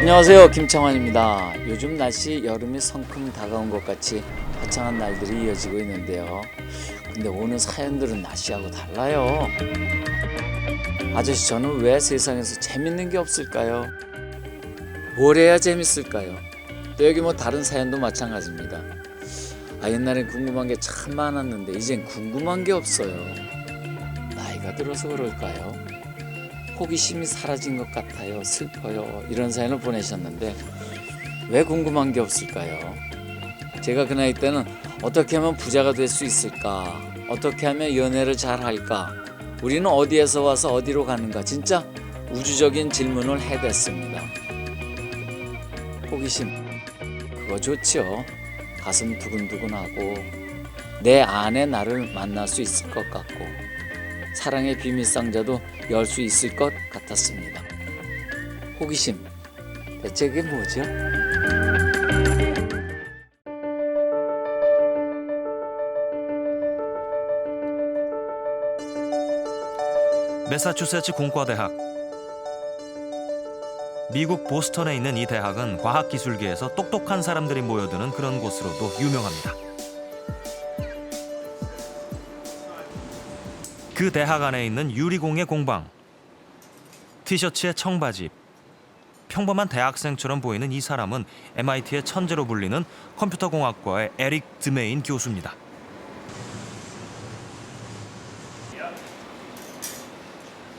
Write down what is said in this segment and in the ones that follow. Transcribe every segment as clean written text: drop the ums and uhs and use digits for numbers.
안녕하세요, 김창환입니다. 요즘 날씨 여름이 성큼 다가온 것 같이 화창한 날들이 이어지고 있는데요. 근데 오는 사연들은 날씨하고 달라요. 아저씨, 저는 왜 세상에서 재밌는 게 없을까요? 뭘 해야 재밌을까요? 또 여기 뭐 다른 사연도 마찬가지입니다. 옛날엔 궁금한 게 참 많았는데 이젠 궁금한 게 없어요. 나이가 들어서 그럴까요? 호기심이 사라진 것 같아요. 슬퍼요. 이런 사연을 보내셨는데 왜 궁금한 게 없을까요? 제가 그 나이 때는 어떻게 하면 부자가 될 수 있을까? 어떻게 하면 연애를 잘 할까? 우리는 어디에서 와서 어디로 가는가? 진짜 우주적인 질문을 해댔습니다. 호기심, 그거 좋죠. 가슴 두근두근하고 내 안에 나를 만날 수 있을 것 같고 사랑의 비밀 상자도 열 수 있을 것 같았습니다. 호기심, 대체 그게 뭐죠? 매사추세츠 공과대학. 미국 보스턴에 있는 이 대학은 과학기술계에서 똑똑한 사람들이 모여드는 그런 곳으로도 유명합니다. 그 대학 안에 있는 유리공예 공방. 티셔츠에 청바지. 평범한 대학생처럼 보이는 이 사람은 MIT의 천재로 불리는 컴퓨터공학과의 에릭 드메인 교수입니다.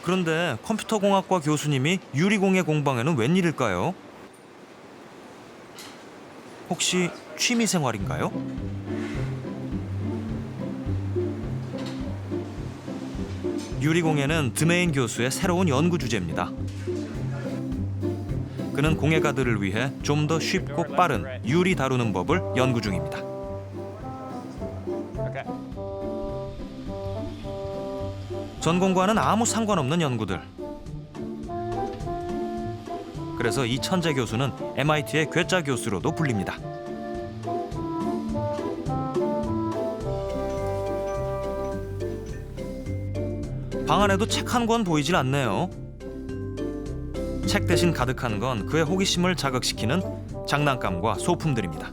그런데 컴퓨터공학과 교수님이 유리공예 공방에는 웬일일까요? 혹시 취미생활인가요? 유리공예는 드메인 교수의 새로운 연구 주제입니다. 그는 공예가들을 위해 좀 더 쉽고 빠른 유리 다루는 법을 연구 중입니다. 전공과는 아무 상관없는 연구들. 그래서 이 천재 교수는 MIT의 괴짜 교수로도 불립니다. 방 안에도 책 한 권 보이질 않네요. 책 대신 가득한 건 그의 호기심을 자극시키는 장난감과 소품들입니다.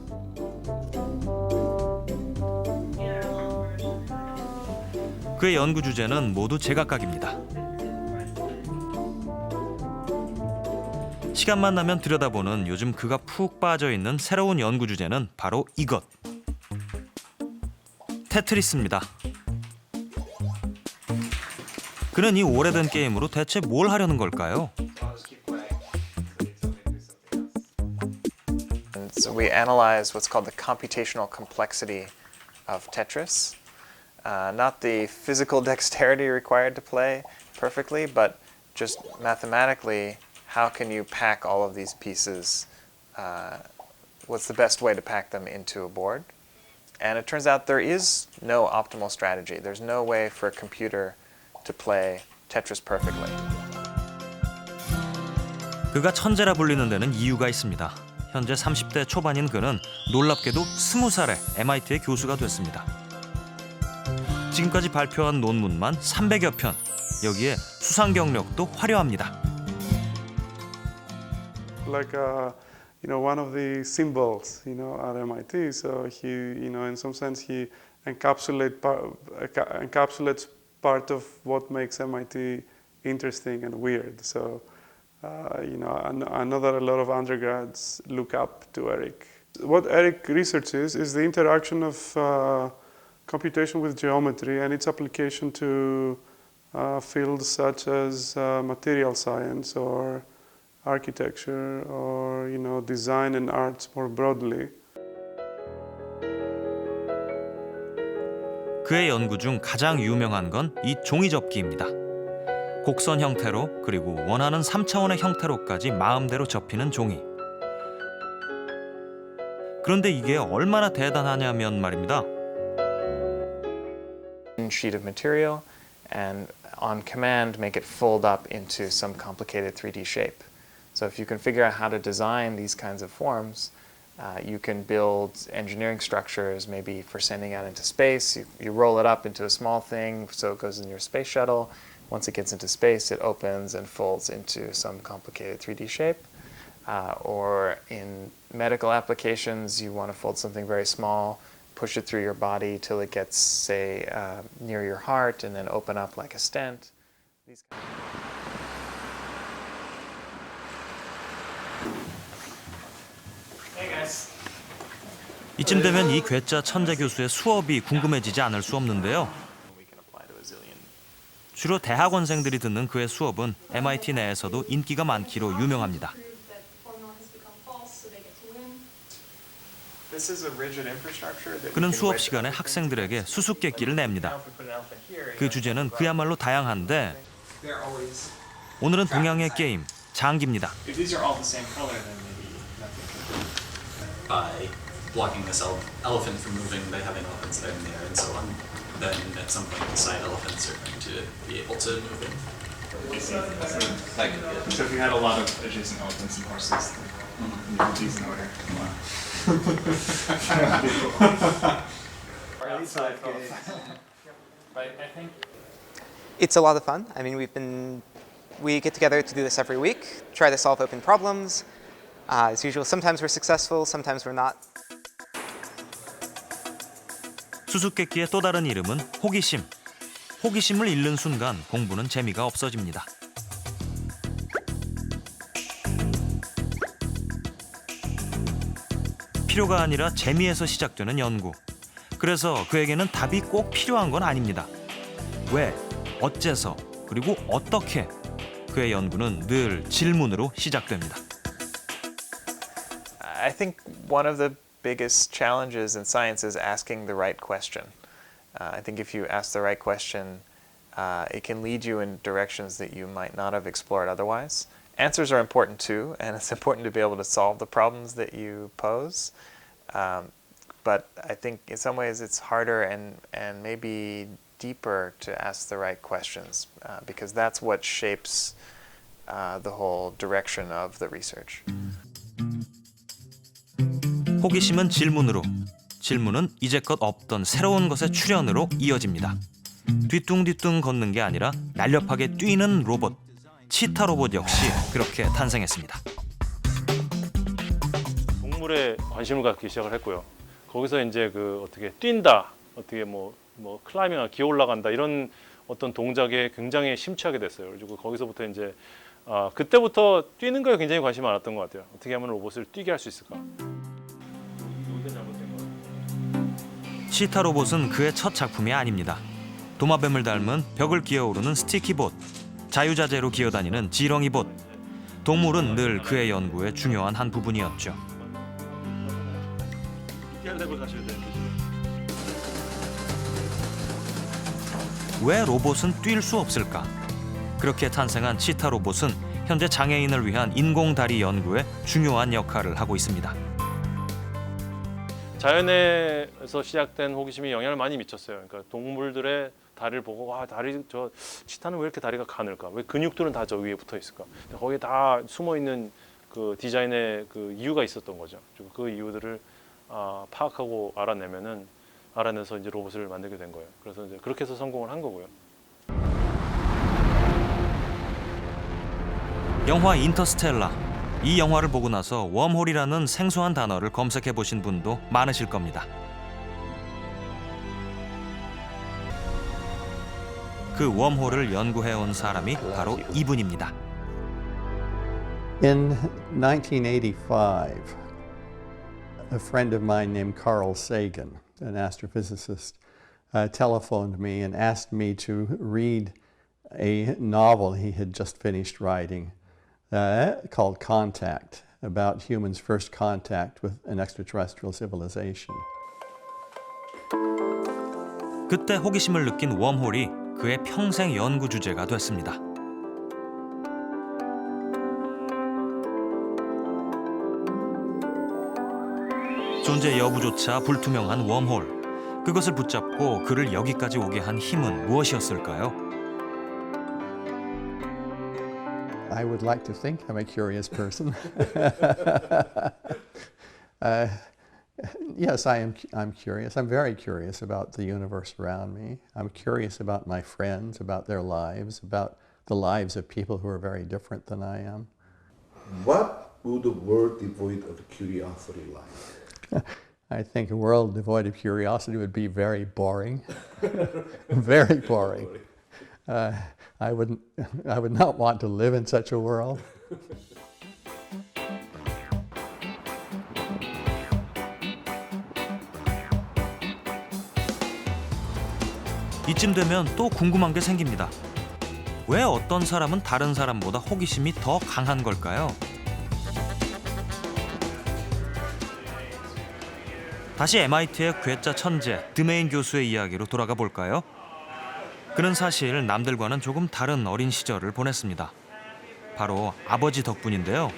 그의 연구 주제는 모두 제각각입니다. 시간만 나면 들여다보는 요즘 그가 푹 빠져있는 새로운 연구 주제는 바로 이것. 테트리스입니다. 그는 이 오래된 게임으로 대체 뭘 하려는 걸까요? So we analyze what's called the computational complexity of Tetris. Not the physical dexterity required to play perfectly, but just mathematically, how can you pack all of these pieces? What's the best way to pack them into a board? And it turns out there is no optimal strategy. There's no way for a computer to play Tetris perfectly. 그가 천재라 불리는 데는 이유가 있습니다. 현재 30대 초반인 그는 놀랍게도 20살에 MIT의 교수가 됐습니다. 지금까지 발표한 논문만 300여 편. 여기에 수상 경력도 화려합니다. Like one of the symbols, at MIT. So he, in some sense, he encapsulates part of what makes MIT interesting and weird. So, I know that a lot of undergrads look up to Eric. What Eric researches is the interaction of computation with geometry and its application to fields such as material science or architecture or design and arts more broadly. 그의 연구 중 가장 유명한 건 이 종이접기입니다. 곡선 형태로 그리고 원하는 3차원의 형태로까지 마음대로 접히는 종이. 그런데 이게 얼마나 대단하냐면 말입니다. Sheet of material and on command make it fold up into some complicated 3D shape. So if you can figure out how to design these kinds of forms, You can build engineering structures, maybe for sending out into space. You roll it up into a small thing, so it goes in your space shuttle. Once it gets into space, it opens and folds into some complicated 3D shape. Or in medical applications, you want to fold something very small, push it through your body till it gets, say, near your heart, and then open up like a stent. These 이쯤 되면 이 괴짜 천재 교수의 수업이 궁금해지지 않을 수 없는데요. we can apply to a zillion. 주로 대학원생들이 듣는 그의 수업은 MIT 내에서도 인기가 많기로 유명합니다. This is a rigid infrastructure that we 그는 can 수업 wait 시간에 for 학생들에게 수수께끼를 냅니다. Now if we put an elephant here, 그 주제는 그야말로 다양한데 They're always 오늘은 동양의 게임, 장기입니다. if these are all the same color, then maybe nothing. By blocking this elephant from moving by having elephants there and there and so on, then at some point the side elephants are going to be able to move in. So if you had a lot of adjacent elephants and horses, then you put these in order. It's a lot of fun. I mean, we get together to do this every week, try to solve open problems. As usual, sometimes we're successful, sometimes we're not. 수수께끼의 또 다른 이름은 호기심. 호기심을 잃는 순간 공부는 재미가 없어집니다. 필요가 아니라 재미에서 시작되는 연구. 그래서 그에게는 답이 꼭 필요한 건 아닙니다. 왜, 어째서, 그리고 어떻게. 그의 연구는 늘 질문으로 시작됩니다. I think one of the biggest challenges in science is asking the right question. I think if you ask the right question, it can lead you in directions that you might not have explored otherwise. Answers are important too, and it's important to be able to solve the problems that you pose. But I think in some ways it's harder and maybe deeper to ask the right questions because that's what shapes the whole direction of the research. 호기심은 질문으로, 질문은 이제껏 없던 새로운 것의 출현으로 이어집니다. 뒤뚱뒤뚱 걷는 게 아니라 날렵하게 뛰는 로봇, 치타 로봇 역시 그렇게 탄생했습니다. 동물에 관심을 갖기 시작을 했고요. 거기서 이제 그 어떻게 뛴다, 어떻게 뭐 클라이밍, 기어 올라간다 이런 어떤 동작에 굉장히 심취하게 됐어요. 그리고 거기서부터 이제 그때부터 뛰는 거에 굉장히 관심이 많았던 것 같아요. 어떻게 하면 로봇을 뛰게 할 수 있을까? 치타 로봇은 그의 첫 작품이 아닙니다. 도마뱀을 닮은 벽을 기어오르는 스티키봇, 자유자재로 기어다니는 지렁이봇. 동물은 늘 그의 연구의 중요한 한 부분이었죠. 왜 로봇은 뛸 수 없을까? 그렇게 탄생한 치타 로봇은 현재 장애인을 위한 인공다리 연구에 중요한 역할을 하고 있습니다. 자연에서 시작된 호기심이 영향을 많이 미쳤어요. 그러니까 동물들의 다리를 보고 와, 다리 저 치타는 왜 이렇게 다리가 가늘까? 왜 근육들은 다 저 위에 붙어 있을까? 거기에 다 숨어 있는 그 디자인의 그 이유가 있었던 거죠. 그리고 그 이유들을 파악하고 알아내서 이제 로봇을 만들게 된 거예요. 그래서 이제 그렇게 해서 성공을 한 거고요. 영화 인터스텔라. 이 영화를 보고 나서 웜홀이라는 생소한 단어를 검색해 보신 분도 많으실 겁니다. 그 웜홀을 연구해 온 사람이 바로 이분입니다. In 1985, a friend of mine named Carl Sagan, an astrophysicist, telephoned me and asked me to read a novel he had just finished writing called Contact, about humans' first contact with an extraterrestrial civilization. 그때 호기심을 느낀 웜홀이 그의 평생 연구 주제가 됐습니다. 존재 여부조차 불투명한 웜홀. 그것을 붙잡고 그를 여기까지 오게 한 힘은 무엇이었을까요? I would like to think I'm a curious person. Yes, I'm curious. I'm very curious about the universe around me. I'm curious about my friends, about their lives, about the lives of people who are very different than I am. What would a world devoid of curiosity like? I think a world devoid of curiosity would be very boring. Very boring. I would not want to live in such a world. 이쯤 되면 또 궁금한 게 생깁니다. 왜 어떤 사람은 다른 사람보다 호기심이 더 강한 걸까요? 다시 MIT의 괴짜 천재 드메인 교수의 이야기로 돌아가 볼까요? 그는 사실 남들과는 조금 다른 어린 시절을 보냈습니다. 바로 아버지 덕분인데요.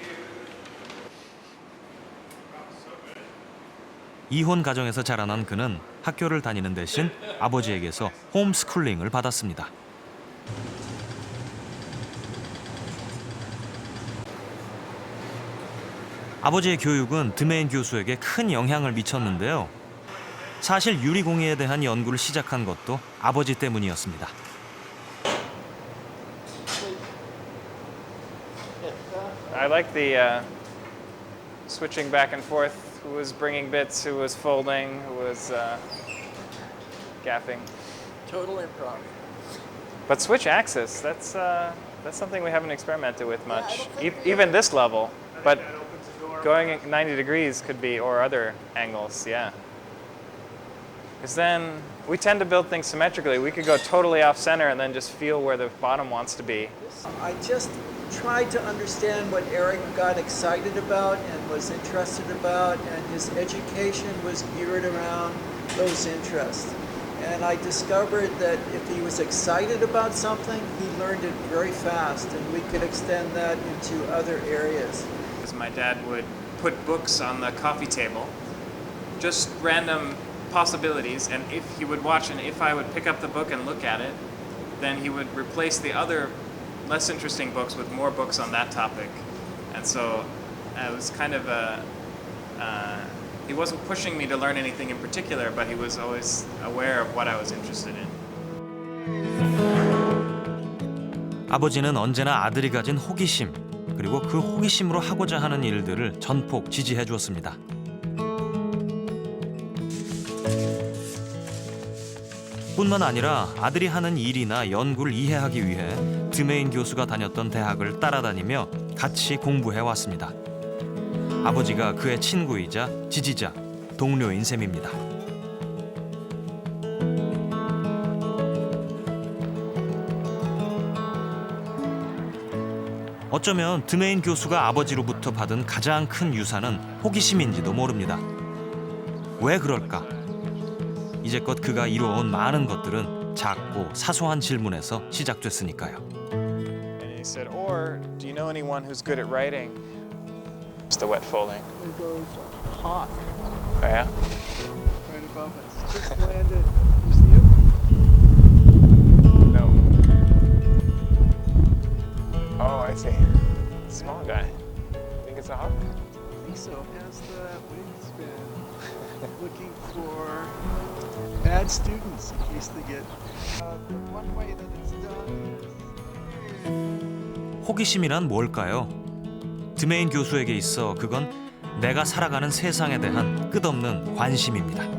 이혼 가정에서 자라난 그는 학교를 다니는 대신 아버지에게서 홈스쿨링을 받았습니다. 아버지의 교육은 드메인 교수에게 큰 영향을 미쳤는데요. 사실 유리공예에 대한 연구를 시작한 것도 아버지 때문이었습니다. I like the switching back and forth. Who was bringing bits? Who was folding? Who was gaffing? Total improv. But switch axis. That's something we haven't experimented with much. Even this level, but going 90 degrees could be, or other angles. Yeah. Because then we tend to build things symmetrically. We could go totally off center and then just feel where the bottom wants to be. I just tried to understand what Eric got excited about and was interested about, and his education was geared around those interests. And I discovered that if he was excited about something, he learned it very fast, and we could extend that into other areas. My dad would put books on the coffee table, just random possibilities, and if he would watch and if I would pick up the book and look at it, then he would replace the other less interesting books with more books on that topic. And so it was kind of he wasn't pushing me to learn anything in particular, but he was always aware of what I was interested in. 아버지는 언제나 아들이 가진 호기심, 그리고 그 호기심으로 하고자 하는 일들을 전폭 지지해 주었습니다. 뿐만 아니라 아들이 하는 일이나 연구를 이해하기 위해 드메인 교수가 다녔던 대학을 따라다니며 같이 공부해 왔습니다. 아버지가 그의 친구이자 지지자, 동료인 셈입니다. 어쩌면 드메인 교수가 아버지로부터 받은 가장 큰 유산은 호기심인지도 모릅니다. 왜 그럴까? 이제껏 그가 이루어온 많은 것들은 작고 사소한 질문에서 시작됐으니까요. And he said, or do you know anyone who's good at writing? It's the wet folding. It goes hot Oh yeah? right above us. Just landed. Was it you? No. Oh, I see. Small guy. Think it's a hawk? I think so. Has the wingspan. Looking for bad students in case they get. The one way that it's done is. 호기심이란 뭘까요? 드메인 교수에게 있어 그건 내가 살아가는 세상에 대한 끝없는 관심입니다. I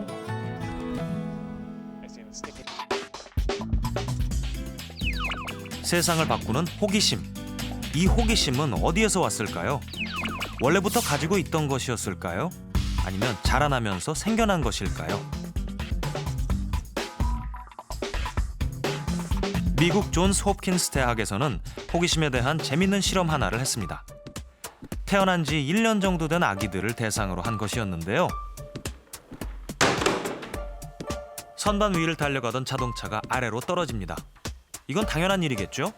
see the sticky. 세상을 바꾸는 호기심. 이 호기심은 어디에서 왔을까요? 원래부터 가지고 있던 것이었을까요? 아니면 자라나면서 생겨난 것일까요? 미국 존스 홉킨스 대학에서는 호기심에 대한 재밌는 실험 하나를 했습니다. 태어난 지 1년 정도 된 아기들을 대상으로 한 것이었는데요. 선반 위를 달려가던 자동차가 아래로 떨어집니다. 이건 당연한 일이겠죠?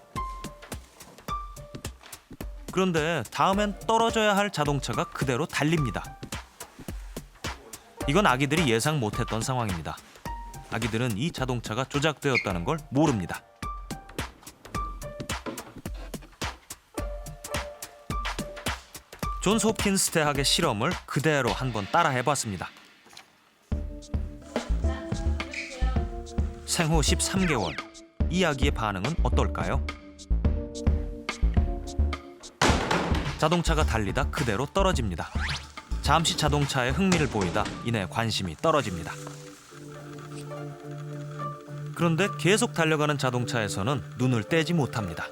그런데 다음엔 떨어져야 할 자동차가 그대로 달립니다. 이건 아기들이 예상 못했던 상황입니다. 아기들은 이 자동차가 조작되었다는 걸 모릅니다. 존스 홉킨스 대학의 실험을 그대로 한번 따라 해봤습니다. 생후 13개월, 이 아기의 반응은 어떨까요? 자동차가 달리다 그대로 떨어집니다. 잠시 자동차에 흥미를 보이다 이내 관심이 떨어집니다. 그런데 계속 달려가는 자동차에서는 눈을 떼지 못합니다.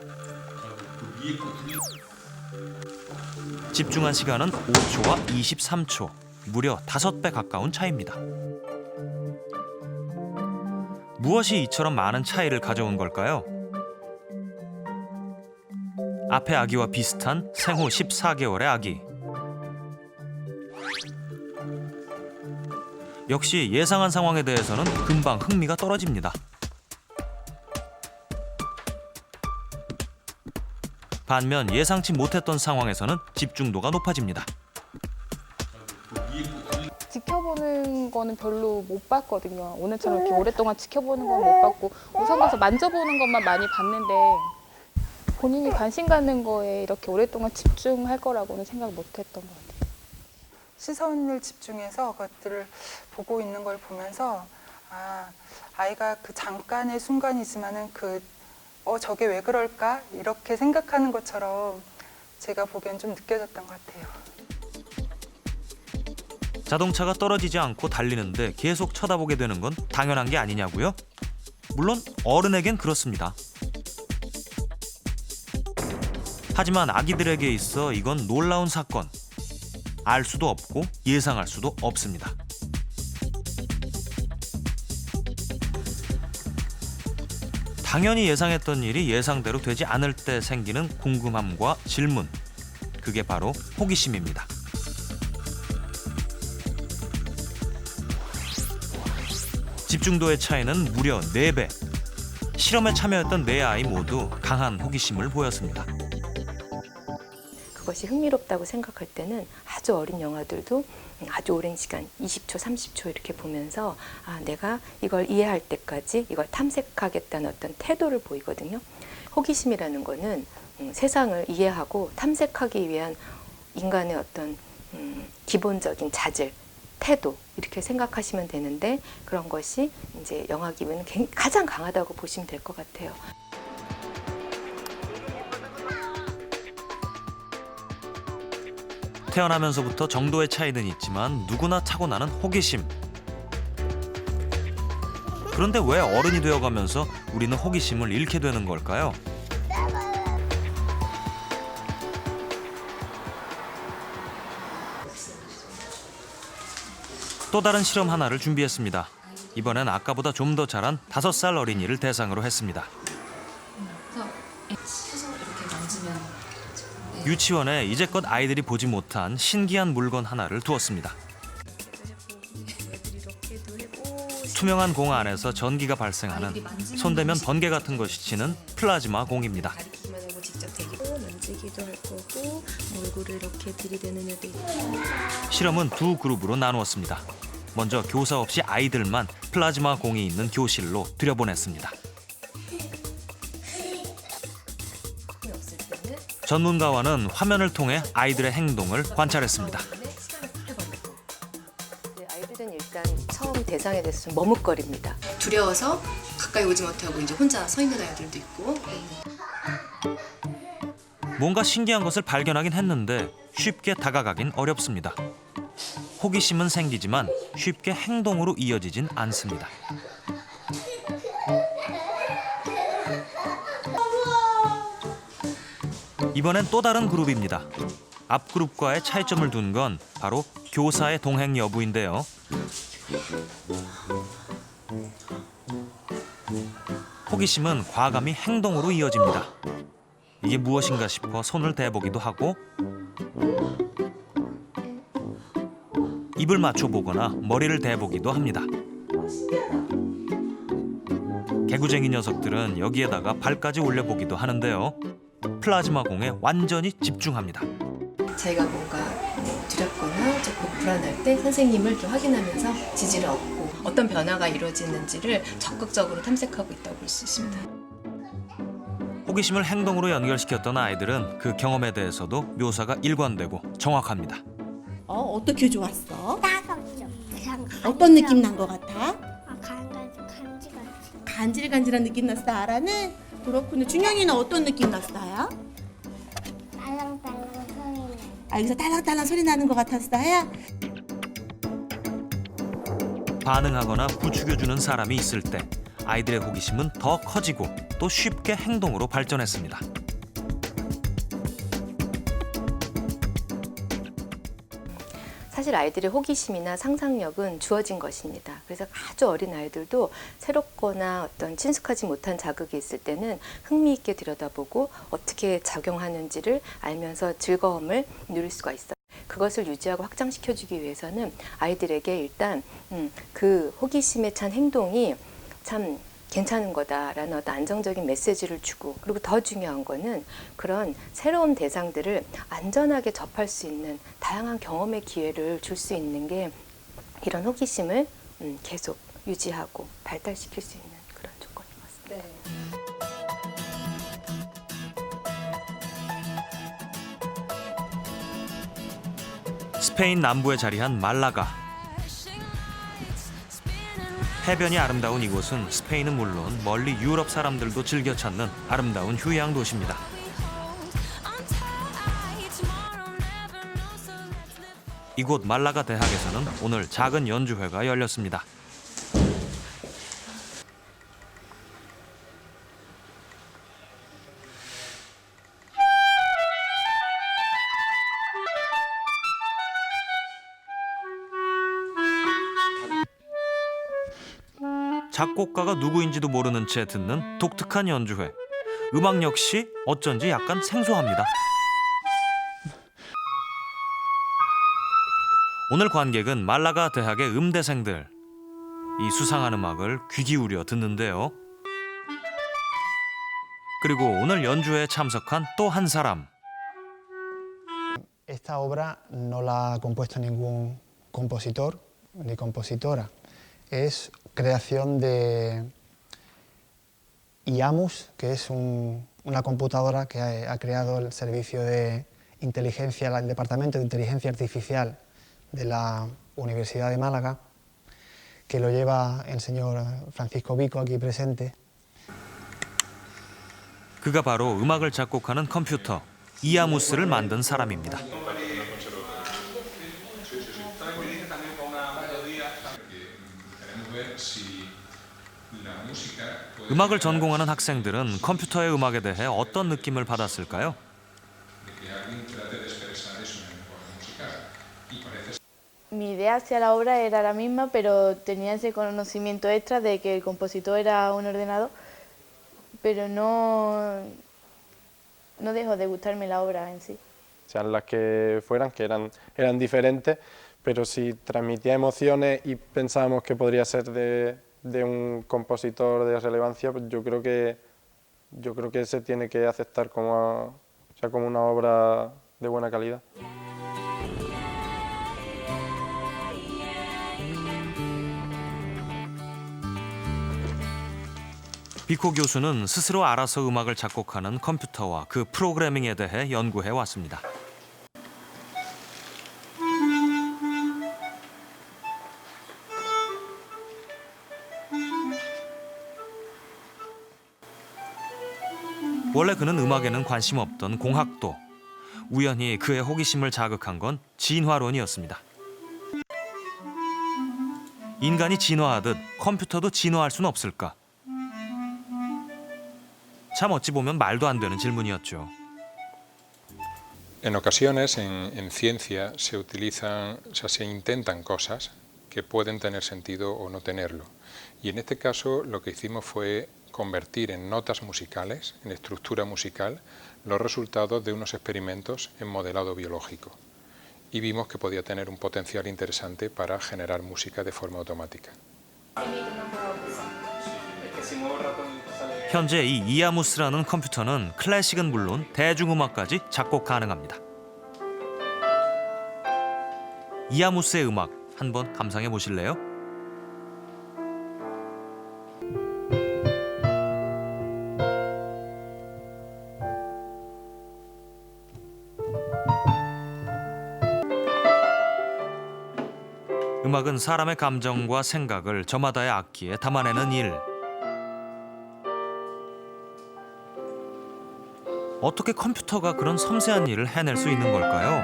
집중한 시간은 5초와 23초, 무려 5배 가까운 차이입니다. 무엇이 이처럼 많은 차이를 가져온 걸까요? 앞의 아기와 비슷한 생후 14개월의 아기. 역시 예상한 상황에 대해서는 금방 흥미가 떨어집니다. 반면 예상치 못했던 상황에서는 집중도가 높아집니다. 지켜보는 거는 별로 못 봤거든요. 오늘처럼 이렇게 오랫동안 지켜보는 건 못 봤고 우선 가서 만져보는 것만 많이 봤는데 본인이 관심 갖는 거에 이렇게 오랫동안 집중할 거라고는 생각 못 했던 것 같아요. 시선을 집중해서 그것들을 보고 있는 걸 보면서 아이가 그 잠깐의 순간이지만은 저게 왜 그럴까? 이렇게 생각하는 것처럼 제가 보기엔 좀 느껴졌던 것 같아요. 자동차가 떨어지지 않고 달리는데 계속 쳐다보게 되는 건 당연한 게 아니냐고요? 물론 어른에겐 그렇습니다. 하지만 아기들에게 있어 이건 놀라운 사건. 알 수도 없고 예상할 수도 없습니다. 당연히 예상했던 일이 예상대로 되지 않을 때 생기는 궁금함과 질문. 그게 바로 호기심입니다. 집중도의 차이는 무려 4배. 실험에 참여했던 4아이 모두 강한 호기심을 보였습니다. 그것이 흥미롭다고 생각할 때는 아주 어린 영화들도 아주 오랜 시간 20초, 30초 이렇게 보면서 내가 이걸 이해할 때까지 이걸 탐색하겠다는 어떤 태도를 보이거든요. 호기심이라는 거는 세상을 이해하고 탐색하기 위한 인간의 어떤 기본적인 자질, 태도 이렇게 생각하시면 되는데 그런 것이 이제 영화 기분은 가장 강하다고 보시면 될 것 같아요. 태어나면서부터 정도의 차이는 있지만 누구나 타고나는 호기심. 그런데 왜 어른이 되어가면서 우리는 호기심을 잃게 되는 걸까요? 또 다른 실험 하나를 준비했습니다. 이번엔 아까보다 좀 더 자란 5살 어린이를 대상으로 했습니다. 유치원에 이제껏 아이들이 보지 못한 신기한 물건 하나를 두었습니다. 투명한 공 안에서 전기가 발생하는 손대면 번개 같은 것이 치는 플라즈마 공입니다. 실험은 두 그룹으로 나누었습니다. 먼저 교사 없이 아이들만 플라즈마 공이 있는 교실로 들여보냈습니다. 전문가와는 화면을 통해 아이들의 행동을 관찰했습니다. 아이들은 일단 처음 대상에 대해서 좀 머뭇거립니다. 두려워서 가까이 오지 못하고 이제 혼자 서 있는 아이들도 있고. 뭔가 신기한 것을 발견하긴 했는데 쉽게 다가가긴 어렵습니다. 호기심은 생기지만 쉽게 행동으로 이어지진 않습니다. 이번엔 또 다른 그룹입니다. 앞 그룹과의 차이점을 둔 건 바로 교사의 동행 여부인데요. 호기심은 과감히 행동으로 이어집니다. 이게 무엇인가 싶어 손을 대보기도 하고 입을 맞춰보거나 머리를 대보기도 합니다. 개구쟁이 녀석들은 여기에다가 발까지 올려보기도 하는데요. 플라즈마 공에 완전히 집중합니다. 자기가 뭔가 두렵거나 조금 불안할 때 선생님을 또 확인하면서 지지를 얻고 어떤 변화가 이루어지는지를 적극적으로 탐색하고 있다고 볼 수 있습니다. 호기심을 행동으로 연결시켰던 아이들은 그 경험에 대해서도 묘사가 일관되고 정확합니다. 어떻게 좋았어? 따갑죠. 어떤 느낌 난 것 같아? 간질간질. 간질간질한 느낌 났어, 아라는? 그렇군요. 준영이는 어떤 느낌 났어요? 딸랑딸랑 소리 나요. 여기서 딸랑딸랑 소리 나는 것 같았어요? 반응하거나 부추겨주는 사람이 있을 때 아이들의 호기심은 더 커지고 또 쉽게 행동으로 발전했습니다. 사실 아이들의 호기심이나 상상력은 주어진 것입니다. 그래서 아주 어린 아이들도 새롭거나 어떤 친숙하지 못한 자극이 있을 때는 흥미있게 들여다보고 어떻게 작용하는지를 알면서 즐거움을 누릴 수가 있어요. 그것을 유지하고 확장시켜주기 위해서는 아이들에게 일단 그 호기심에 찬 행동이 참 괜찮은 거다라는 어떤 안정적인 메시지를 주고, 그리고 더 중요한 거는 그런 새로운 대상들을 안전하게 접할 수 있는 다양한 경험의 기회를 줄 수 있는 게 이런 호기심을 계속 유지하고 발달시킬 수 있는 그런 조건인 것 같습니다. 스페인 남부에 자리한 말라가. 해변이 아름다운 이곳은 스페인은 물론 멀리 유럽 사람들도 즐겨 찾는 아름다운 휴양 도시입니다. 이곳 말라가 대학에서는 오늘 작은 연주회가 열렸습니다. 작곡가가 누구인지도 모르는 채 듣는 독특한 연주회. 음악 역시 어쩐지 약간 생소합니다. 오늘 관객은 말라가 대학의 음대생들. 이 수상한 음악을 귀 기울여 듣는데요. 그리고 오늘 연주회에 참석한 또 한 사람. Esta obra no la ha compuesto ningún compositor ni compositora. Es creación de IAMUS, que es una computadora que ha creado el servicio de inteligencia, el Departamento de Inteligencia Artificial de la Universidad de Málaga, que lo lleva el señor Francisco Vico, aquí presente. 그가 바로 음악을 작곡하는 컴퓨터 이아무스를 만든 사람입니다. 음악을 전공하는 학생들은 컴퓨터의 음악에 대해 어떤 느낌을 받았을까요? Mi idea hacia la obra era la misma, pero tenía ese conocimiento extra de que el compositor era un ordenador, pero no dejó de gustarme la obra en sí. Sean las que fueran, que eran diferentes, pero si transmitía emociones y pensábamos que podría ser de un compositor de relevancia, pues yo creo que se tiene que aceptar como una obra de buena calidad. 비코 교수는 스스로 알아서 음악을 작곡하는 컴퓨터와 그 프로그래밍에 대해 연구해 왔습니다. 원래 그는 음악에는 관심 없던 공학도. 우연히 그의 호기심을 자극한 건 진화론이었습니다. 인간이 진화하듯 컴퓨터도 진화할 수는 없을까? 참 어찌 보면 말도 안 되는 질문이었죠. En ocasiones en ciencia se utilizan, o sea, se intentan cosas que pueden tener sentido o no tenerlo. Y en este caso lo que hicimos fue convertir en notas musicales, en estructura musical, los resultados de unos experimentos en modelado biológico. Y vimos que podía tener un potencial interesante para generar música de forma automática. 현재 이 이아무스라는 컴퓨터는 클래식은 물론 대중음악까지 작곡 가능합니다. 이아무스의 음악 한번 감상해 보실래요? 음악은 사람의 감정과 생각을 저마다의 악기에 담아내는 일. 어떻게 컴퓨터가 그런 섬세한 일을 해낼 수 있는 걸까요?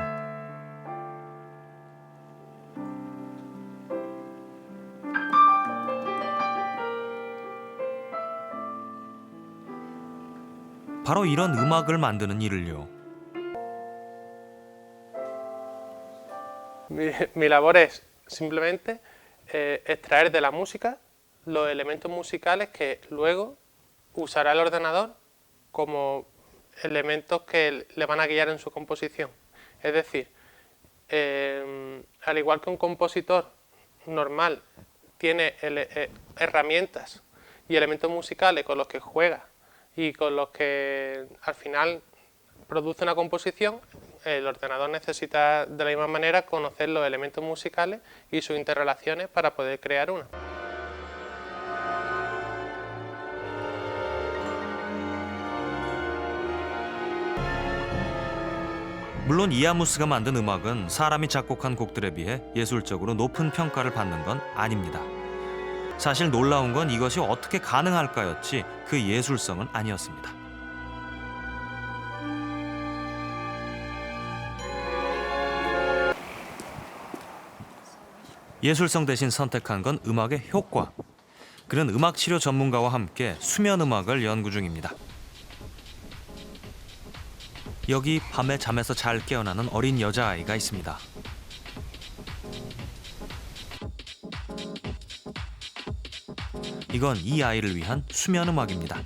바로 이런 음악을 만드는 일을요. Mi labor es simplemente extraer de la música los elementos musicales que luego usará el ordenador como elementos que le van a guiar en su composición. Es decir, al igual que un compositor normal tiene herramientas y elementos musicales con los que juega y con los que al final produce una composición, el ordenador necesita de la misma manera conocer los elementos musicales y sus interrelaciones para poder crear una. 물론 이아무스가 만든 음악은 사람이 작곡한 곡들에 비해 예술적으로 높은 평가를 받는 건 아닙니다. 사실 놀라운 건 이것이 어떻게 가능할까였지 그 예술성은 아니었습니다. 예술성 대신 선택한 건 음악의 효과. 그는 음악 치료 전문가와 함께 수면 음악을 연구 중입니다. 여기 밤에 잠에서 잘 깨어나는 어린 여자아이가 있습니다. 이건 이 아이를 위한 수면 음악입니다.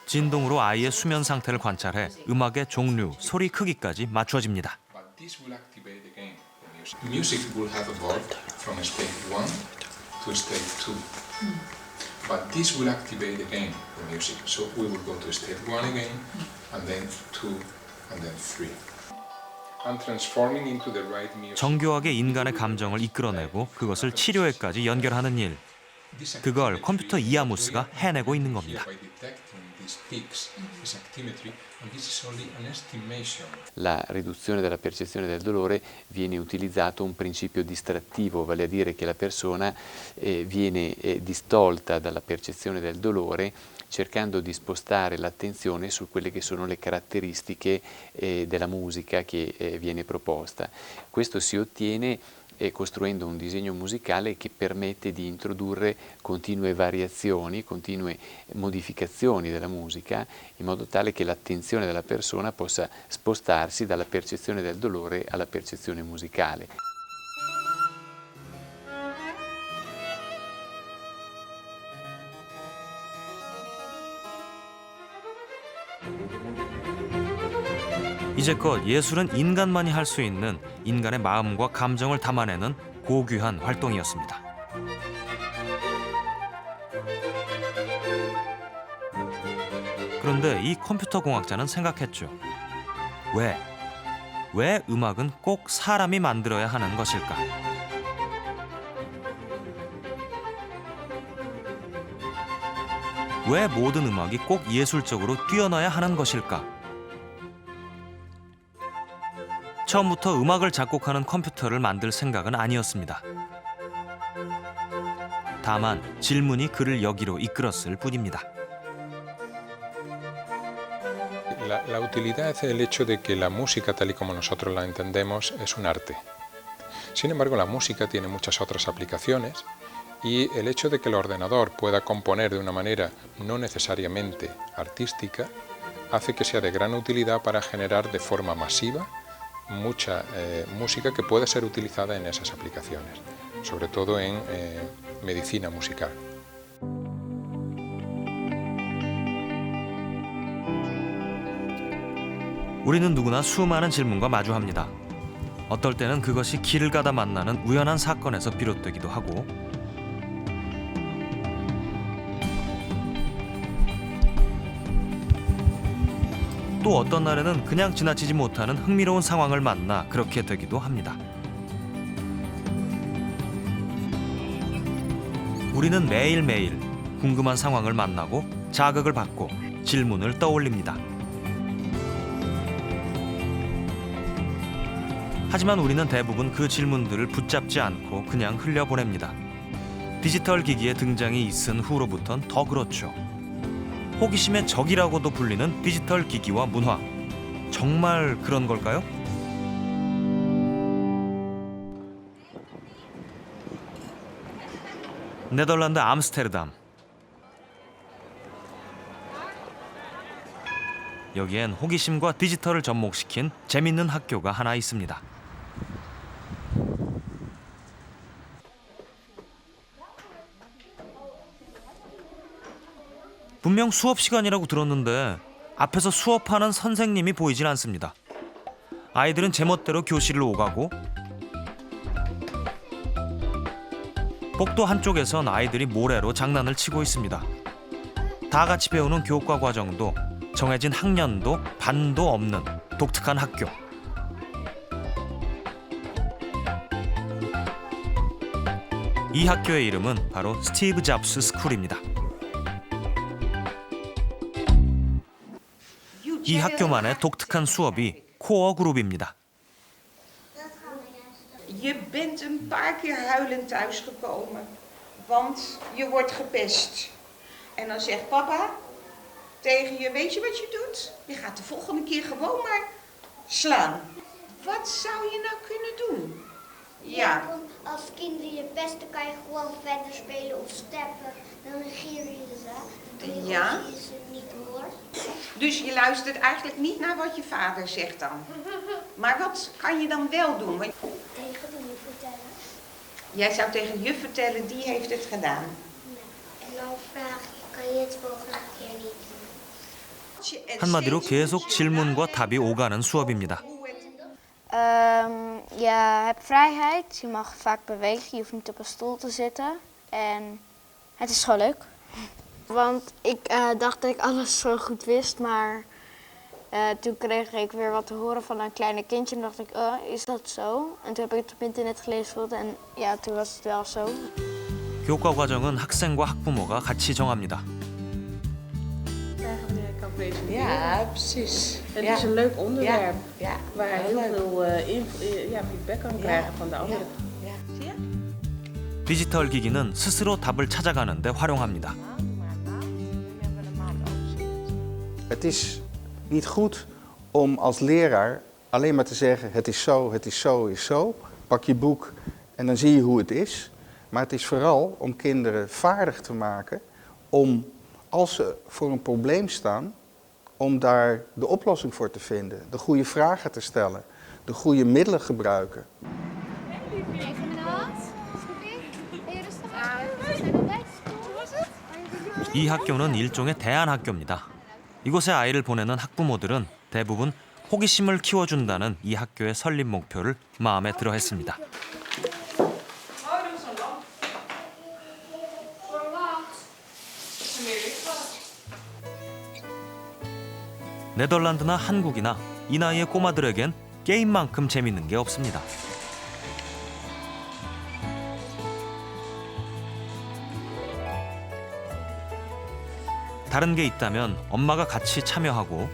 진동으로 아이의 수면 상태를 관찰해 음악의 종류, 소리 크기까지 맞춰집니다. Music will have evolved from state 1 to state 2. But this will activate again the music. So we will go to state 1 again, and then 2, and then 3. And transforming into the right music. 정교하게 인간의 감정을 이끌어내고 그것을 치료에까지 연결하는 일. 그걸 컴퓨터 이아무스가 해내고 있는 겁니다. La riduzione della percezione del dolore viene utilizzato un principio distrattivo, vale a dire che la persona viene distolta dalla percezione del dolore cercando di spostare l'attenzione su quelle che sono le caratteristiche della musica che viene proposta. Questo si ottiene costruendo un disegno musicale che permette di introdurre continue variazioni, continue modificazioni della musica, in modo tale che l'attenzione della persona possa spostarsi dalla percezione del dolore alla percezione musicale. 이제껏 예술은 인간만이 할 수 있는 인간의 마음과 감정을 담아내는 고귀한 활동이었습니다. 그런데 이 컴퓨터 공학자는 생각했죠. 왜 음악은 꼭 사람이 만들어야 하는 것일까? 왜 모든 음악이 꼭 예술적으로 뛰어나야 하는 것일까? 처음부터 음악을 작곡하는 컴퓨터를 만들 생각은 아니었습니다. 다만 질문이 그를 여기로 이끌었을 뿐입니다. La utilidad es el hecho de que la música, tal y como nosotros la entendemos, es un arte. Sin embargo, la música tiene muchas otras aplicaciones y el hecho de que el ordenador pueda componer de una manera no necesariamente artística hace que sea de gran utilidad para generar de forma masiva mucha música que puede ser utilizada en esas aplicaciones, sobre todo en medicina musical. 우리는 누구나 수많은 질문과 마주합니다. 어떨 때는 그것이 길을 가다 만나는 우연한 사건에서 비롯되기도 하고 또 어떤 날에는 그냥 지나치지 못하는 흥미로운 상황을 만나 그렇게 되기도 합니다. 우리는 매일매일 궁금한 상황을 만나고 자극을 받고 질문을 떠올립니다. 하지만 우리는 대부분 그 질문들을 붙잡지 않고 그냥 흘려보냅니다. 디지털 기기의 등장이 있은 후로부턴 더 그렇죠. 호기심의 적이라고도 불리는 디지털 기기와 문화. 정말 그런 걸까요? 네덜란드 암스테르담. 여기엔 호기심과 디지털을 접목시킨 재밌는 학교가 하나 있습니다. 분명 수업 시간이라고 들었는데 앞에서 수업하는 선생님이 보이질 않습니다. 아이들은 제멋대로 교실을 오가고 복도 한쪽에선 아이들이 모래로 장난을 치고 있습니다. 다 같이 배우는 교과 과정도 정해진 학년도 반도 없는 독특한 학교. 이 학교의 이름은 바로 스티브 잡스 스쿨입니다. 이 학교만의 독특한 수업이 코어 그룹입니다. Je bent een paar keer huilend thuisgekomen, want je wordt gepest. En dan zegt papa tegen je, weet je wat je doet? Je gaat de volgende keer gewoon maar slaan. Wat zou je nou kunnen doen? Ja. Als kinderen je pesten, kan je gewoon verder spelen of steppen. Dan negeer je ze. Ja. Als je ze niet hoort. Dus je luistert eigenlijk niet naar wat je vader zegt dan. Maar wat kan je dan wel doen? Want Tegen de juf vertellen. jij zou tegen juf vertellen, die heeft het gedaan. En dan vraag je, kan je het volgende keer niet doen? 한마디로 계속 질문과 답이 오가는 수업입니다. Je hebt vrijheid, je mag vaak bewegen, je hoeft niet op een stoel te zitten. En het is gewoon leuk. Want ik dacht dat ik alles zo goed wist, maar toen kreeg ik weer wat te horen van een kleine kindje. En dacht ik, is dat zo? En toen heb ik het op internet gelezen en ja, toen was het wel zo. 교과 과정은 학생과 학부모가 같이 정합니다. Ja, precies. Het Ja. is een leuk onderwerp Ja. waar heel veel feedback kan krijgen van de anderen. 디지털 기기는 스스로 답을 찾아가는 데 활용합니다. Het is niet goed om als leraar alleen maar te zeggen het is zo, het is zo, het is zo. Pak je boek en dan zie je hoe het is. Maar het is vooral om kinderen vaardig te maken om, als ze voor een probleem staan, om daar de oplossing voor te vinden. De goede vragen te stellen, de goede middelen gebruiken. 이 학교는 일종의 대안학교입니다. 이곳에 아이를 보내는 학부모들은 대부분 호기심을 키워준다는 이 학교의 설립 목표를 마음에 들어 했습니다. 네덜란드나 한국이나 이 나이의 꼬마들에겐 게임만큼 재밌는 게 없습니다. 다른 게 있다면 엄마가 같이 참여하고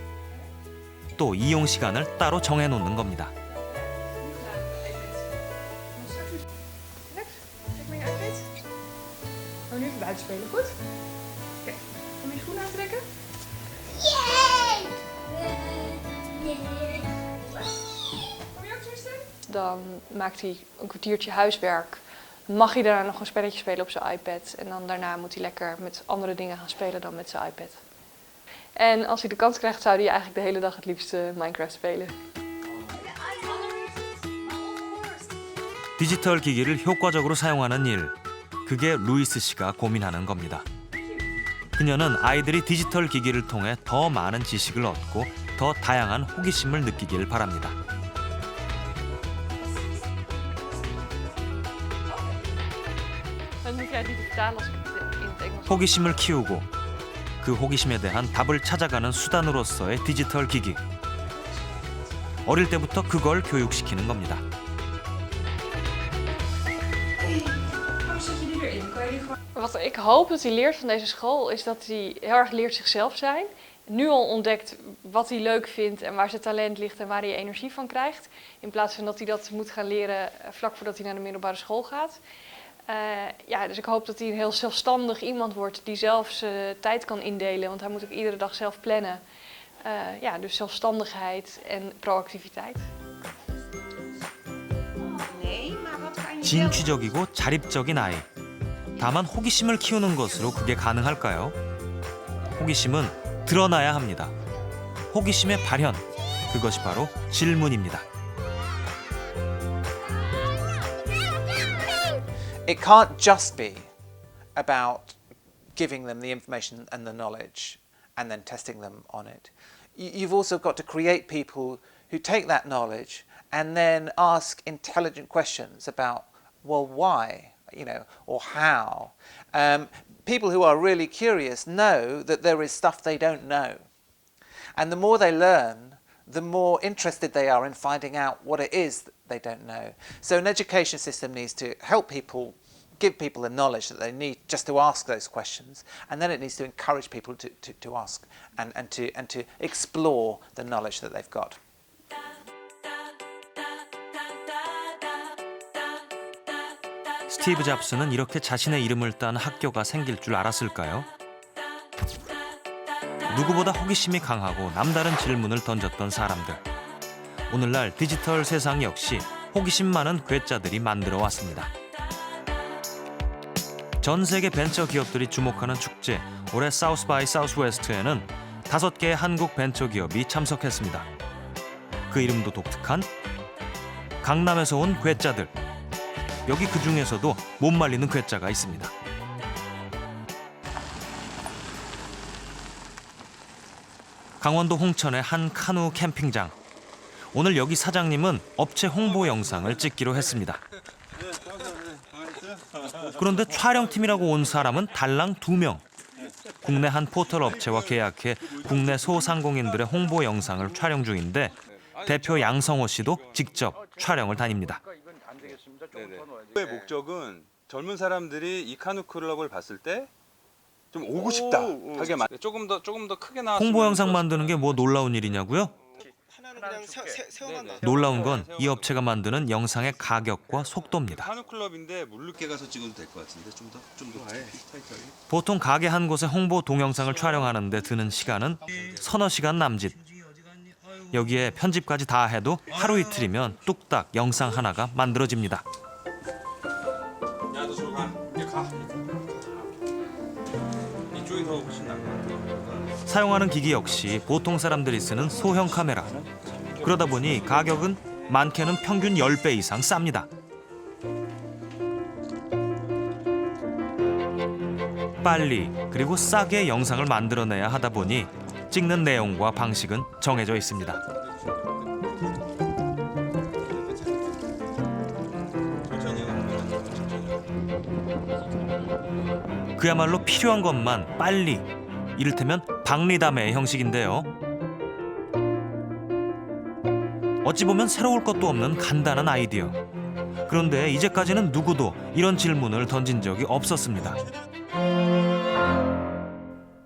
또 이용 시간을 따로 정해놓는 겁니다. Oh, nu even buiten spelen, goed? Kijk, kom je schoenen aantrekken? Kom je ook zo staan? Dan maakt hij een kwartiertje huiswerk. Mag hij daarna nog een spelletje spelen op zijn iPad. En dan daarna moet hij lekker met andere dingen gaan spelen dan met zijn iPad. En als hij de kans krijgt, zou hij eigenlijk de hele dag het liefst Minecraft spelen. 디지털 기기를 효과적으로 사용하는 일, 그게 루이스 씨가 고민하는 겁니다. 그녀는 아이들이 디지털 기기를 통해 더 많은 지식을 얻고 더 다양한 호기심을 느끼길 바랍니다. Dan hoef jij niet te vertalen als ik het in het Engels. 호기심을 키우고 그 호기심에 대한 답을 찾아가는 수단으로서의 디지털 기기. 어릴 때부터 그걸 교육시키는 겁니다. Wat ik hoop dat hij leert van deze school is dat hij heel erg leert zichzelf zijn. Nu al ontdekt wat hij leuk vindt en waar zijn talent ligt en waar hij energie van krijgt. In plaats van dat hij dat moet gaan leren vlak voordat hij naar de middelbare school gaat. Dus ik hoop dat hij een heel zelfstandig iemand wordt die zelf zijn tijd kan indelen. Want hij moet ook iedere dag zelf plannen. Dus zelfstandigheid en proactiviteit. 진취적이고 자립적인 아이. 다만 호기심을 키우는 것으로 그게 가능할까요? 호기심은 드러나야 합니다. 호기심의 발현, 그것이 바로 질문입니다. It can't just be about giving them the information and the knowledge and then testing them on it. You've also got to create people who take that knowledge and then ask intelligent questions about, well, why, or how. People who are really curious know that there is stuff they don't know. And the more they learn, the more interested they are in finding out what it is that they don't know. So an education system needs to help people, give people the knowledge that they need just to ask those questions, and then it needs to encourage people to ask and to explore the knowledge that they've got. 스티브 잡스는 이렇게 자신의 이름을 딴 학교가 생길 줄 알았을까요? 누구보다 호기심이 강하고 남다른 질문을 던졌던 사람들. 오늘날 디지털 세상 역시 호기심 많은 괴짜들이 만들어 왔습니다. 전 세계 벤처 기업들이 주목하는 축제, 올해 사우스 바이 사우스웨스트에는 5개의 한국 벤처 기업이 참석했습니다. 그 이름도 독특한 강남에서 온 괴짜들. 여기 그 중에서도 못 말리는 괴짜가 있습니다. 강원도 홍천의 한 카누 캠핑장. 오늘 여기 사장님은 업체 홍보 영상을 찍기로 했습니다. 그런데 촬영팀이라고 온 사람은 달랑 2명. 국내 한 포털 업체와 계약해 국내 소상공인들의 홍보 영상을 촬영 중인데 대표 양성호 씨도 직접 촬영을 다닙니다. 의 목적은 젊은 사람들이 이 카누 클럽을 봤을 때 좀 오고 싶다 하게 조금 더 크게 나왔으면 홍보 영상 만드는 게 뭐 놀라운 일이냐고요? 놀라운 건 이 업체가 만드는 영상의 가격과 속도입니다. 카누 클럽인데 물늦게 가서 찍어도 될 것 같은데 좀 더 타이트하게. 보통 가게 한 곳의 홍보 동영상을 촬영하는 데 드는 시간은 서너 시간 남짓. 여기에 편집까지 다 해도 하루 이틀이면 뚝딱 영상 하나가 만들어집니다. 야, 너 저리 가. 이제 가. 이쪽이 더 훨씬 나은 것 같아. 사용하는 기기 역시 보통 사람들이 쓰는 소형 카메라. 그러다 보니 가격은 많게는 평균 10배 이상 쌉니다. 빨리 그리고 싸게 영상을 만들어내야 하다 보니 찍는 내용과 방식은 정해져 있습니다. 그야말로 필요한 것만 빨리, 이를테면 박리담의 형식인데요. 어찌 보면 새로울 것도 없는 간단한 아이디어. 그런데 이제까지는 누구도 이런 질문을 던진 적이 없었습니다.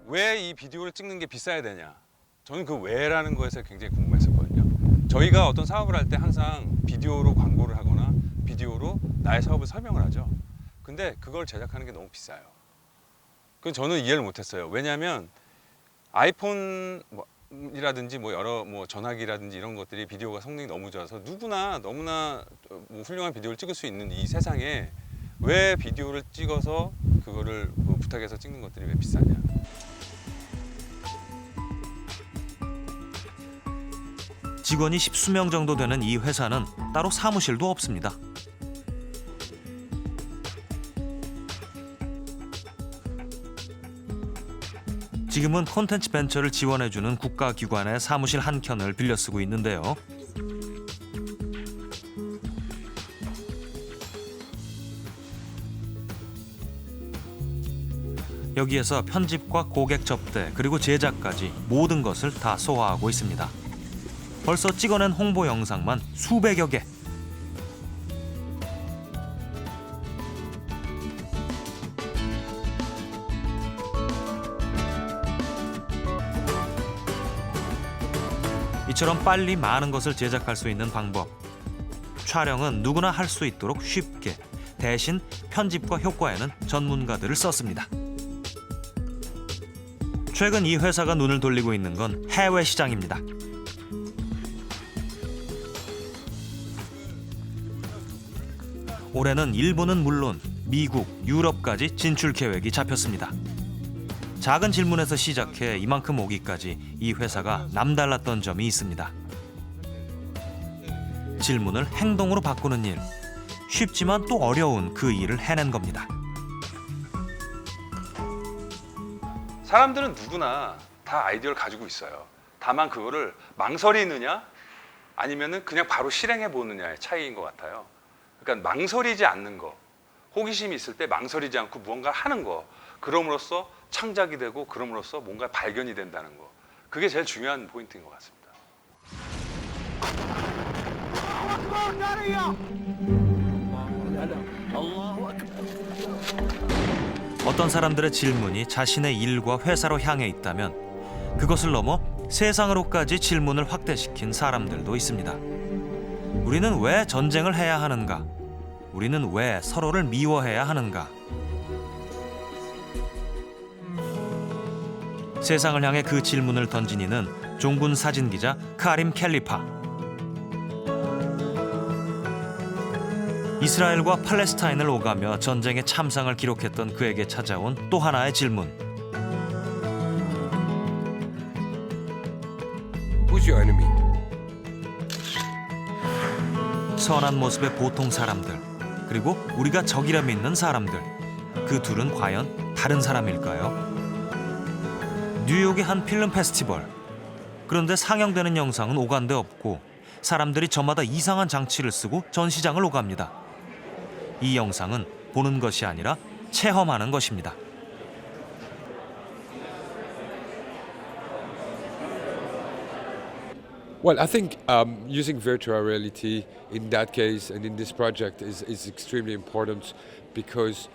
왜 이 비디오를 찍는 게 비싸야 되냐? 저는 그 왜라는 거에서 굉장히 궁금했었거든요. 저희가 어떤 사업을 할 때 항상 비디오로 광고를 하거나 비디오로 나의 사업을 설명을 하죠. 근데 그걸 제작하는 게 너무 비싸요. 그건 저는 이해를 못했어요. 왜냐하면 아이폰이라든지 여러 전화기라든지 이런 것들이 비디오가 성능이 너무 좋아서 누구나 너무나 훌륭한 비디오를 찍을 수 있는 이 세상에 왜 비디오를 찍어서 그거를 부탁해서 찍는 것들이 왜 비싸냐? 직원이 10수명 정도 되는 이 회사는 따로 사무실도 없습니다. 지금은 콘텐츠 벤처를 지원해주는 국가기관의 사무실 한 켠을 빌려 쓰고 있는데요. 여기에서 편집과 고객 접대 그리고 제작까지 모든 것을 다 소화하고 있습니다. 벌써 찍어낸 홍보 영상만 수백여 개. 이처럼 빨리 많은 것을 제작할 수 있는 방법. 촬영은 누구나 할 수 있도록 쉽게, 대신 편집과 효과에는 전문가들을 썼습니다. 최근 이 회사가 눈을 돌리고 있는 건 해외 시장입니다. 올해는 일본은 물론 미국, 유럽까지 진출 계획이 잡혔습니다. 작은 질문에서 시작해 이만큼 오기까지 이 회사가 남달랐던 점이 있습니다. 질문을 행동으로 바꾸는 일, 쉽지만 또 어려운 그 일을 해낸 겁니다. 사람들은 누구나 다 아이디어를 가지고 있어요. 다만 그거를 망설이느냐 아니면은 그냥 바로 실행해 보느냐의 차이인 것 같아요. 그러니까 망설이지 않는 거, 호기심이 있을 때 망설이지 않고 무언가 하는 거, 그럼으로써 창작이 되고 그럼으로써 뭔가 발견이 된다는 거, 그게 제일 중요한 포인트인 것 같습니다. 어떤 사람들의 질문이 자신의 일과 회사로 향해 있다면 그것을 넘어 세상으로까지 질문을 확대시킨 사람들도 있습니다. 우리는 왜 전쟁을 해야 하는가? 우리는 왜 서로를 미워해야 하는가? 세상을 향해 그 질문을 던진 이는 종군 사진기자 카림 켈리파. 이스라엘과 팔레스타인을 오가며 전쟁의 참상을 기록했던 그에게 찾아온 또 하나의 질문. Who's your enemy? 선한 모습의 보통 사람들, 그리고 우리가 적이라 믿는 사람들, 그 둘은 과연 다른 사람일까요? 뉴욕의 한 필름 페스티벌. 그런데 상영되는 영상은 오간데 없고 사람들이 저마다 이상한 장치를 쓰고 전시장을 오갑니다. 이 영상은 보는 것이 아니라 체험하는 것입니다. Well, I think using virtual reality in that case and in this project is extremely important because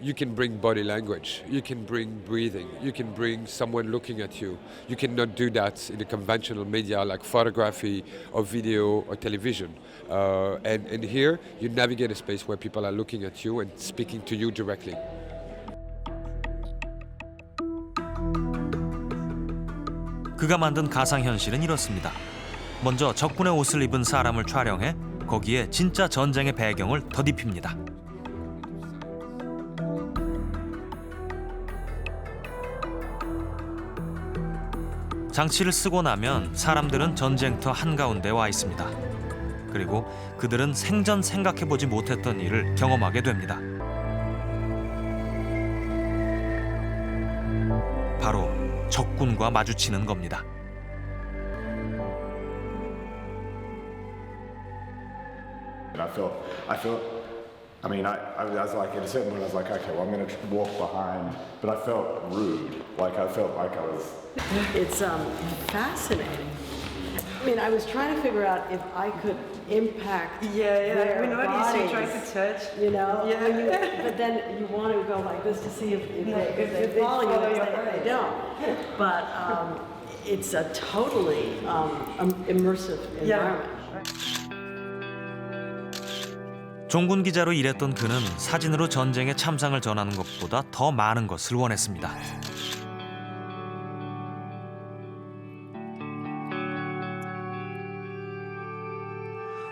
you can bring body language, you can bring breathing, you can bring someone looking at you. You cannot do that in a conventional media like photography or video or television. And here you navigate a space where people are looking at you and speaking to you directly. 그가 만든 가상현실은 이렇습니다. 먼저 적군의 옷을 입은 사람을 촬영해 거기에 진짜 전쟁의 배경을 덧입힙니다. 장치를 쓰고 나면 사람들은 전쟁터 한가운데 와 있습니다. 그리고 그들은 생전 생각해보지 못했던 일을 경험하게 됩니다. 바로 적군과 마주치는 겁니다. I mean, I was like, at a certain point, I was like, okay, well, I'm going to walk behind, but I felt rude. Like, I felt like I was... It's fascinating. I mean, I was trying to figure out if I could impact their I mean, what bodies, do you try to touch? you know? Yeah. But then you want to go like this to see if they follow you, if they don't. But it's a totally immersive environment. 종군 기자로 일했던 그는 사진으로 전쟁의 참상을 전하는 것보다 더 많은 것을 원했습니다.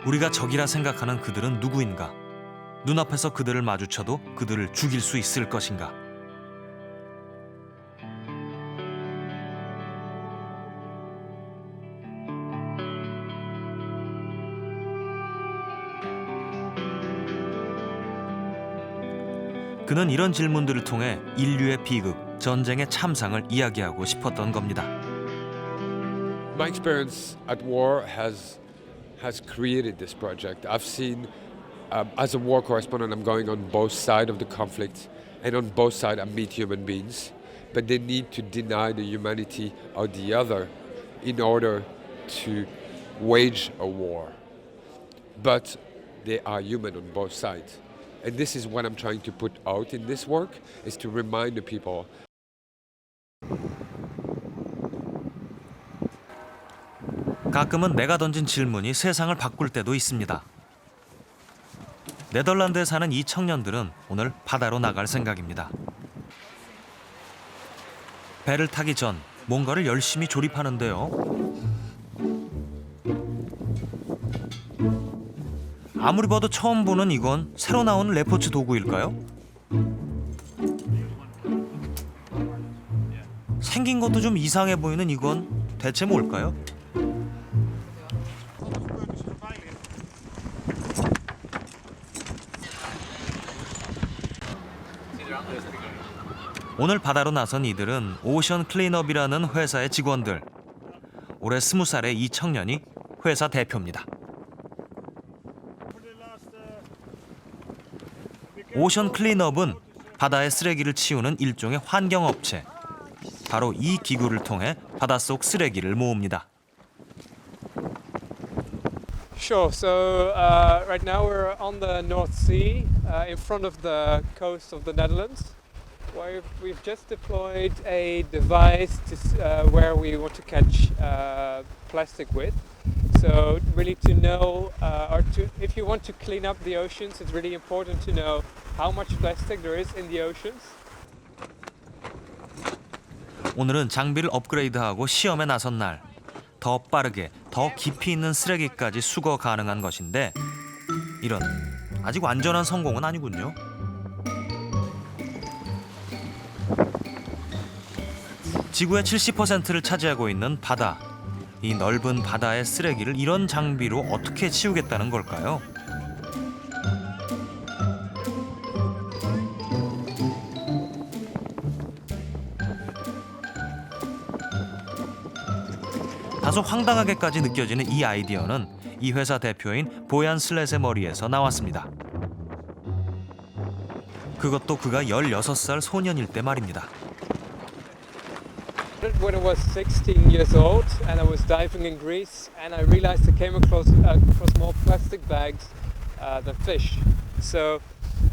우리가 적이라 생각하는 그들은 누구인가? 눈앞에서 그들을 마주쳐도 그들을 죽일 수 있을 것인가? 그는 이런 질문들을 통해 인류의 비극, 전쟁의 참상을 이야기하고 싶었던 겁니다. My experience at war has created this project. I've seen, as a war correspondent, I'm going on both sides of the conflict, and on both sides I meet human beings, but they need to deny the humanity of the other in order to wage a war. But they are human on both sides. And this is what I'm trying to put out in this work, is to remind the people. 가끔은 내가 던진 질문이 세상을 바꿀 때도 있습니다. 네덜란드에 사는 이 청년들은 오늘 바다로 나갈 생각입니다. 배를 타기 전 뭔가를 열심히 조립하는데요. 아무리 봐도 처음 보는 이건 새로 나온 레포츠 도구일까요? 생긴 것도 좀 이상해 보이는 이건 대체 뭘까요? 오늘 바다로 나선 이들은 오션 클린업이라는 회사의 직원들. 올해 20살의 이 청년이 회사 대표입니다. 오션 클린업은 바다의 쓰레기를 치우는 일종의 환경업체. 바로 이 기구를 통해 바닷속 쓰레기를 모읍니다. Sure. So right now we're on the North Sea, in front of the coast of the Netherlands, where we've just deployed a device to, where we want to catch plastic with. So really to know, if you want to clean up the oceans, it's really important to know how much plastic there is in the oceans. 오늘은 장비를 업그레이드하고 시험에 나선 날. 더 빠르게, 더 깊이 있는 쓰레기까지 수거 가능한 것인데 이런, 아직 완전한 성공은 아니군요. 지구의 70%를 차지하고 있는 바다. 이 넓은 바다의 쓰레기를 이런 장비로 어떻게 치우겠다는 걸까요? 다소 황당하게까지 느껴지는 이 아이디어는 이 회사 대표인 보얀 슬렛의 머리에서 나왔습니다. 그것도 그가 16살 소년일 때 말입니다. When I was 16 years old and I was diving in Greece and I realized I came across more plastic bags than fish. So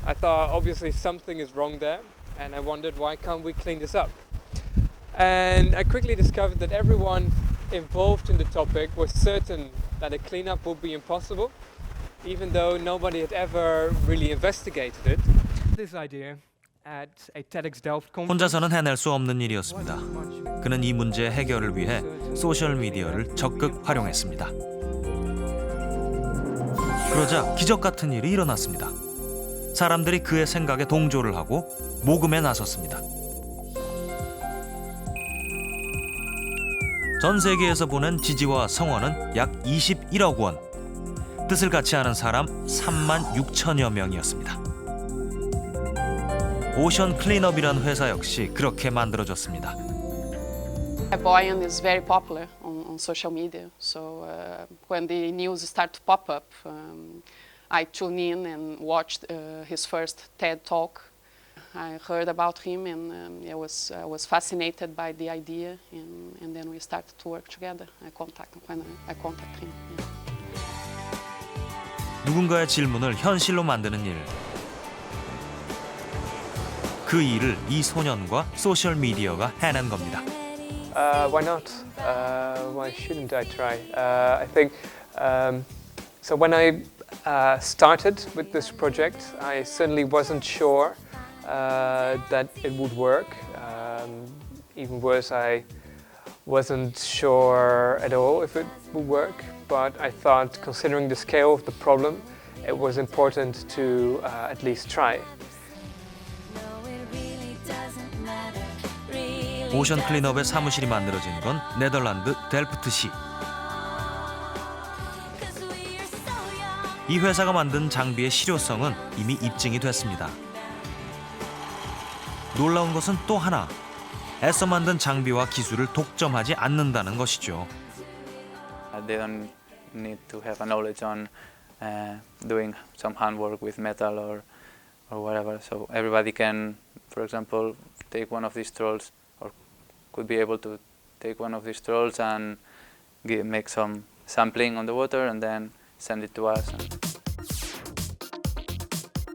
I thought obviously something is wrong there and I wondered why can't we clean this up? And I quickly discovered that everyone involved in the topic was certain that a cleanup would be impossible, even though nobody had ever really investigated it. This idea at a TEDx Delft conference. 혼자서는 해낼 수 없는 일이었습니다. 그는 이 문제 해결을 위해 소셜 미디어를 적극 활용했습니다. 그러자 기적 같은 일이 일어났습니다. 사람들이 그의 생각에 동조를 하고 모금에 나섰습니다. 전 세계에서 보낸 지지와 성원은 약 21억 원. 뜻을 같이 하는 사람 3만 6천여 명이었습니다. 오션 클린업이란 회사 역시 그렇게 만들어졌습니다. Boyan is very popular on social media, so when the news start to pop up, I tune in and watched his first TED talk. I heard about him and I was fascinated by the idea, and then we started to work together. I contact him. Yeah. 누군가의 질문을 현실로 만드는 일. 그 일을 이 소년과 소셜 미디어가 해낸 겁니다. Why not? Why shouldn't I try? I think so. When I started with this project, I certainly wasn't sure that it would work. Even worse, I wasn't sure at all if it would work. But I thought, considering the scale of the problem, it was important to at least try. 오션 클린업의 사무실이 만들어진 건 네덜란드 델프트시. 이 회사가 만든 장비의 실효성은 이미 입증이 됐습니다. 놀라운 것은 또 하나, 애써 만든 장비와 기술을 독점하지 않는다는 것이죠. They don't need to have a knowledge on doing some handwork with metal or whatever. So everybody can, for example, take one of these trolls, or could be able to take one of these trolls and make some sampling on the water and then send it to us.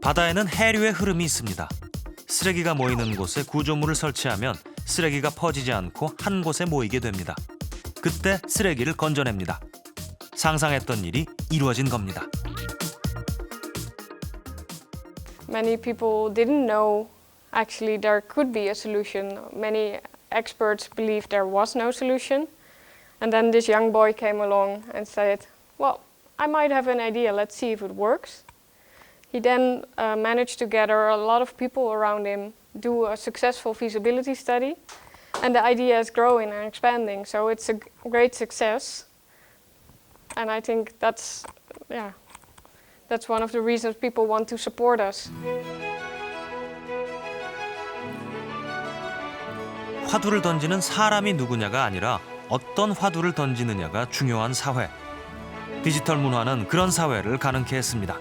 바다에는 해류의 흐름이 있습니다. 쓰레기가 모이는 곳에 구조물을 설치하면 쓰레기가 퍼지지 않고 한 곳에 모이게 됩니다. 그때 쓰레기를 건져냅니다. 상상했던 일이 이루어진 겁니다. Many people didn't know actually there could be a solution. Many experts believed there was no solution. And then this young boy came along and said, well, I might have an idea, let's see if it works. He then managed to gather a lot of people around him, do a successful feasibility study, and the idea is growing and expanding, so it's a great success. And I think that's one of the reasons people want to support us. 화두를 던지는 사람이 누구냐가 아니라 어떤 화두를 던지느냐가 중요한 사회. 디지털 문화는 그런 사회를 가능케 했습니다.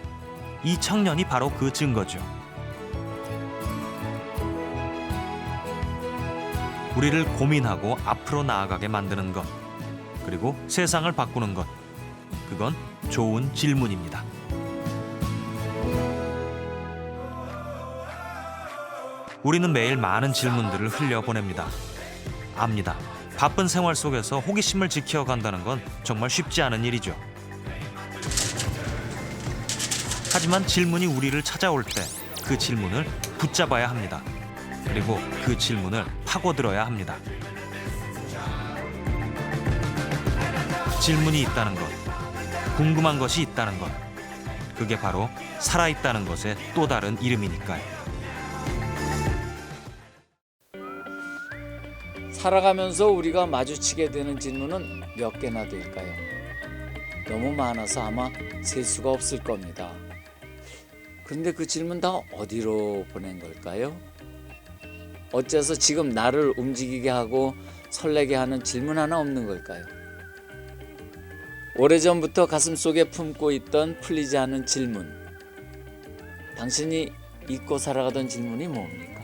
이 청년이 바로 그 증거죠. 우리를 고민하고 앞으로 나아가게 만드는 것, 그리고 세상을 바꾸는 것, 그건 좋은 질문입니다. 우리는 매일 많은 질문들을 흘려보냅니다. 압니다. 바쁜 생활 속에서 호기심을 지켜간다는 건 정말 쉽지 않은 일이죠. 하지만 질문이 우리를 찾아올 때 그 질문을 붙잡아야 합니다. 그리고 그 질문을 파고들어야 합니다. 질문이 있다는 것, 궁금한 것이 있다는 것, 그게 바로 살아있다는 것의 또 다른 이름이니까요. 살아가면서 우리가 마주치게 되는 질문은 몇 개나 될까요? 너무 많아서 아마 셀 수가 없을 겁니다. 그런데 그 질문 다 어디로 보낸 걸까요? 어째서 지금 나를 움직이게 하고 설레게 하는 질문 하나 없는 걸까요? 오래전부터 가슴속에 품고 있던 풀리지 않은 질문. 당신이 잊고 살아가던 질문이 뭡니까?